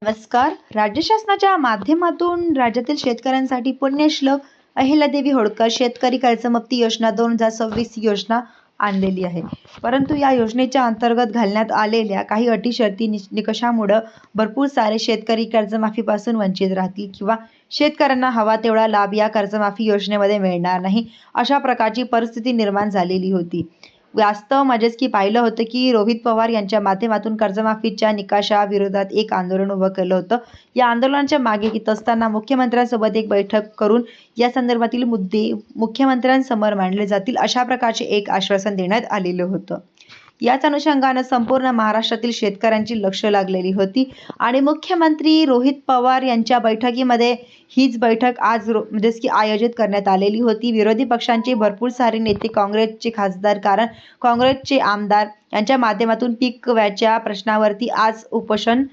नमस्कार. राज्य शासनाच्या माध्यमातून राज्यातील शेतकऱ्यांसाठी पुण्यश्लोक अहिल्यादेवी होळकर शेतकरी कर्जमुक्ती योजना 2026 योजना आणलेली आहे. परंतु या योजनेच्या अंतर्गत घालण्यात आलेल्या काही अटी शर्ती निकषामुळे भरपूर सारे शेतकरी कर्जमाफीपासून वंचित राहतील किंवा शेतकऱ्यांना हवा तेवढा लाभ या कर्जमाफी योजनेमध्ये मिळणार नाही, अशा प्रकारची परिस्थिती निर्माण झालेली होती. वास्तव म्हणजेच की पाहिलं होतं की रोहित पवार यांच्या माध्यमातून कर्जमाफीच्या निकषाविरोधात एक आंदोलन उभं केलं होतं. या आंदोलनाच्या मागे येत असताना मुख्यमंत्र्यांसोबत एक बैठक करून या संदर्भातील मुद्दे मुख्यमंत्र्यांसमोर मांडले जातील अशा प्रकारचे एक आश्वासन देण्यात आलेलं होतं. याच अनुषंगाने संपूर्ण महाराष्ट्रातील शेतकऱ्यांची लक्ष लागलेली होती आणि मुख्यमंत्री रोहित पवार यांच्या बैठकीमध्ये हीच बैठक आज म्हणजेच की आयोजित करण्यात आलेली होती. विरोधी पक्षांचे भरपूर सारे नेते, काँग्रेसचे खासदार, कारण काँग्रेसचे आमदार यांच्या माध्यमातून पीक विम्याच्या प्रश्नावरती आज उपोषण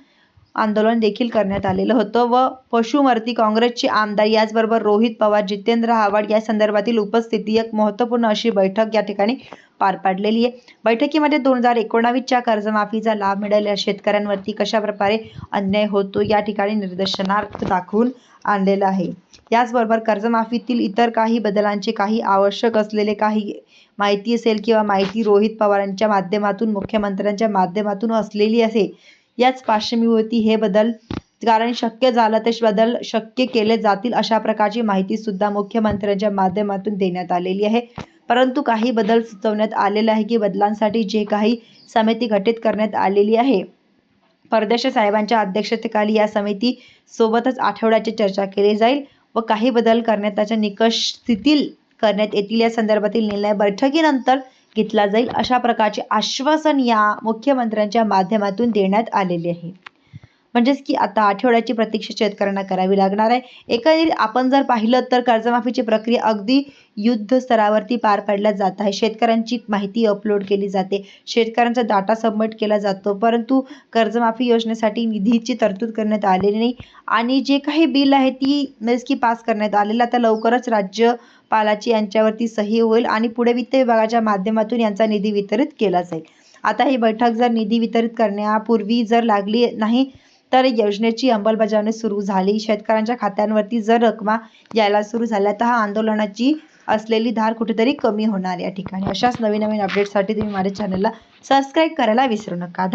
आंदोलन देखील करण्यात आलेलं होतं व पशुमर्ती काँग्रेसचे आमदार याचबरोबर रोहित पवार, जितेंद्र आव्हाड या संदर्भातील उपस्थिती एक महत्त्वपूर्ण अशी बैठक या ठिकाणी पार पाडलेली आहे. बैठकीमध्ये 2019च्या कर्जमाफीचा लाभ मिळालेल्या शेतकऱ्यांवरती कशा प्रकारे अन्याय होतो या ठिकाणी निदर्शनार्थ दाखवून आणलेलं आहे. याचबरोबर कर्जमाफीतील इतर काही बदलांचे काही आवश्यक असलेले काही माहिती असेल किंवा माहिती रोहित पवारांच्या माध्यमातून मुख्यमंत्र्यांच्या माध्यमातून असलेली असेल, याच पार्श्वभूमीवरती हे बदल कारण शक्य झालं ते बदल शक्य केले जातील अशा प्रकारची माहिती सुद्धा मुख्यमंत्र्यांच्या माध्यमातून देण्यात आलेली आहे. परंतु काही बदल सुचवण्यात आलेले आहे की बदलांसाठी जे काही समिती गठीत करण्यात आलेली आहे, परदेशी साहेबांच्या अध्यक्षतेखाली या समिती सोबतच आठवड्याची चर्चा केली जाईल व काही बदल करण्यात त्याच्या निकष शिथिल करण्यात येतील. या संदर्भातील निर्णय बैठकीनंतर घेतला जाईल अशा प्रकारचे आश्वासन या मुख्यमंत्र्यांच्या माध्यमातून देण्यात आलेले आहे. म्हणजेच की आता आठवड्याची प्रतीक्षा शेतकऱ्यांना करावी लागणार आहे. एकंदरीत आपण जर पाहिलं तर कर्जमाफीची प्रक्रिया अगदी युद्ध स्तरावरती पार पाडल्या जात आहे. शेतकऱ्यांची माहिती अपलोड केली जाते, शेतकऱ्यांचा डाटा सबमिट केला जातो, परंतु कर्जमाफी योजनेसाठी निधीची तरतूद करण्यात आलेली नाही आणि जे काही बिल आहे ती म्हणजे की पास करण्यात आलेलं आता लवकरच राज्यपालाची यांच्यावरती सही होईल आणि पुढे वित्त विभागाच्या माध्यमातून यांचा निधी वितरित केला जाईल. आता ही बैठक जर निधी वितरित करण्यापूर्वी जर लागली नाही तर योजनेची अंमलबजावणी सुरू झाली, शेतकऱ्यांच्या खात्यांवरती जर रकमा यायला सुरू झाल्या तर हा आंदोलनाची असलेली धार कुठेतरी कमी होणार या ठिकाणी. अशाच नवीन अपडेट्ससाठी तुम्ही माझ्या चॅनलला सबस्क्राईब करायला विसरू नका.